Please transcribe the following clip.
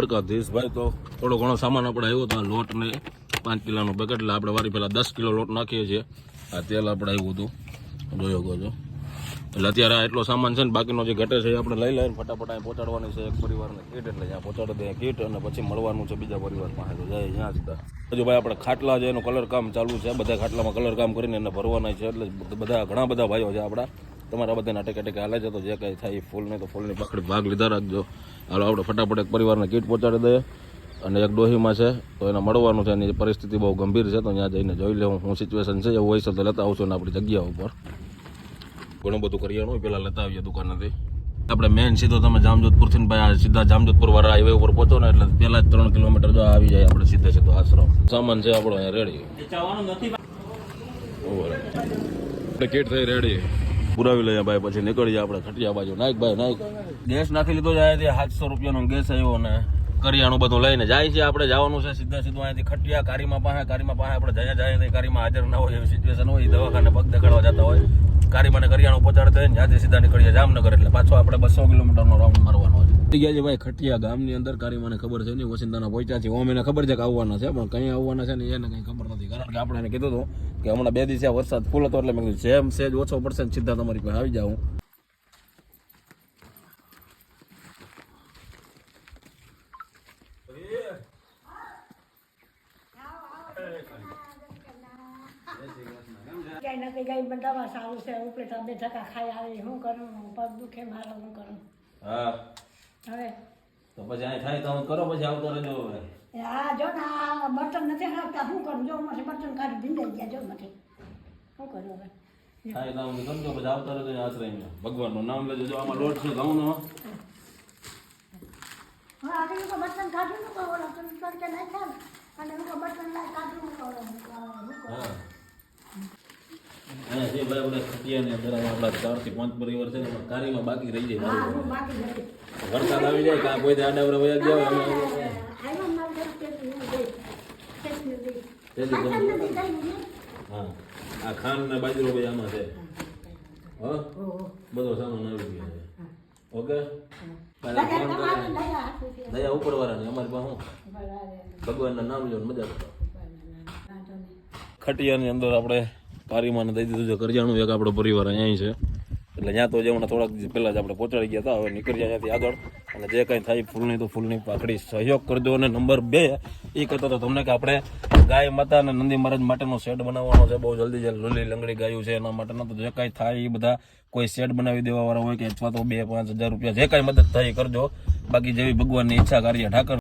ભાઈ તો થોડો ઘણો સામાન આપણે આવ્યો તો લોટ ને 5 કિલોનો પેકેટ એટલે આપણે વારી પહેલા 10 કિલો લોટ નાખીએ છીએ. આ તેલ આપણે આવ્યું હતું જોયો ગયો છો એટલે અત્યારે આ એટલો સામાન છે ને બાકીનો જે ઘટે છે એ આપણે લઈ લઈને ફટાફટ અહીં પહોંચાડવાની છે એક પરિવારને કીટ એટલે ત્યાં પહોંચાડી દઈએ કીટ અને પછી મળવાનું છે બીજા પરિવાર પાસે તો જાય ત્યાં સીધા. હજુ ભાઈ આપણે ખાટલા છે એનું કલર કામ ચાલુ છે બધા ખાટલામાં કલર કામ કરીને એને ભરવાના છે એટલે બધા ઘણા બધા ભાઈઓ છે આપણા તમારા બધાના ટેકે ટેકે હાલે છે તો જે કાંઈ થાય ફૂલ નહીં તો ફૂલની પકડી ભાગ લીધા રાખજો. હાલો આપણે ફટાફટ એક પરિવારને કીટ પહોંચાડી દઈએ અને એક ડોહીમાં છે તો એને મળવાનું છે એની પરિસ્થિતિ બહુ ગંભીર છે તો ત્યાં જઈને જોઈ લેવું શું સિચ્યુએશન છે એવું હોય છે તો લેતા આવશું ને આપણી જગ્યા ઉપર ઘણું બધું કરિયાણું હોય પહેલાં લેતા આવીએ દુકાનેથી. આપણે મેન સીધો તમે જામજોધપુરથી ભાઈ સીધા જામજોધપુર વાળા હાઈવે ઉપર પહોંચો ને એટલે પહેલાં જ 3 કિલોમીટર જો આવી જાય આપણે સીધે સીધો આશ્રમ. સામાન છે આપણો અહીંયા રેડી આપણે કીટ થઈ રેડી પુરાવી લઈએ ભાઈ પછી નીકળીએ આપણે ખટિયા બાજુ. નાઈક ભાઈ નાઈક ગેસ નાખી લીધો જાય છે 700 રૂપિયાનો ગેસ આવ્યો ને કરિયાણું બધું લઈને જાય છે. આપણે જવાનું છે સીધા સીધું અહીંથી ખટિયા કારીમાં પાસે આપણે જયા જાય કારીમાં હાજર ના હોય એવી સિચ્યુએશન હોય દવાખાને પગ દેખાડવા જતા હોય કારીમાં કરિયાણું પહોંચાડતા હોય ને જ્યાંથી સીધા નીકળીએ જામનગર એટલે પાછો આપણે 200 કિલોમીટરનો રાઉન્ડ મારવાનો છે. ગયા છે ભાઈ ખટિયા ગામની અંદર કારીમાં ખબર છે નહીં વસિંદાના પહોંચ્યા છે ઓમ એને ખબર છે કે આવવાના છે પણ કઈ આવવાના છે ને એને કઈ ખબર નથી કારણ કે આપણે એને કીધું હતું કે હમણાં 2 દિવસ વરસાદ ફૂલ હતો એટલે મેં કીધું જેમ સેજ ઓછો પડશે સીધા તમારી પાસે આવી જાઉં. દવા સારું છે ઉપલેટા 2 ટકા ખાઈ આવી શું કરું પગ દુખે મારો શું કરું. હા હવે તો પછી અહીં થાય તો કરો પછી આવતો રહેજો હવે. હા જો ને આ બટન નથી રાખતા શું કરું જો મારે બટન કાઢી ભીંજાઈ ગયા જો નથી શું કરું હવે થાય તો સમજો પછી આવતો રહેજો આશ્રયમાં ભગવાનનું નામ લેજો જો આમાં લોટ છે ઘઉંનો. હા આજે હું બટન કાઢ્યું નતું ઓલા તમે કે નહીં થાય અને હું બટન લાઈ કાઢ્યું નતું હા અને જે ભાઈ આપણે ખટિયાની અંદર આપણા 4 થી 5 પરિવાર છે ને કારીમાં બાકી રહી જાય વરસાદ આવી જાય કાં કોઈ આડાવરે વયા ગયા હા આ ખાંડ ને બાજરો ભાઈ આમાં છે હા બધો સામાન આવી ગયો છે ઓકે દયા ઉપર વાળાની અમારી પાસે ભગવાનના નામ લ્યો મજા કરો. ખટિયાની અંદર આપણે કારીમાં દઈ દીધું છે કરિયાણું એક આપણો પરિવાર અહીંયા છે એટલે ત્યાં તો જે હમણાં થોડાક પહેલાં જ આપણે પહોંચાડી ગયા હતા હવે નીકળ્યા ત્યાંથી આગળ અને જે કંઈ થાય ફૂલની તો ફૂલની પાકડી સહયોગ કરજો. અને નંબર 2 એ કહેતો હતો તમને કે આપણે ગાય માતા અને નંદી મહારાજ માટેનો સેટ બનાવવાનો છે બહુ જલ્દી જે લીલી લંગડી ગાયું છે એના માટેનો તો જે કાંઈ થાય એ બધા કોઈ સેટ બનાવી દેવાવાળા હોય કે અથવા તો 2-5 હજાર રૂપિયા જે કાંઈ મદદ થાય એ કરજો બાકી જેવી ભગવાનની ઈચ્છા કાર્ય ઠાકર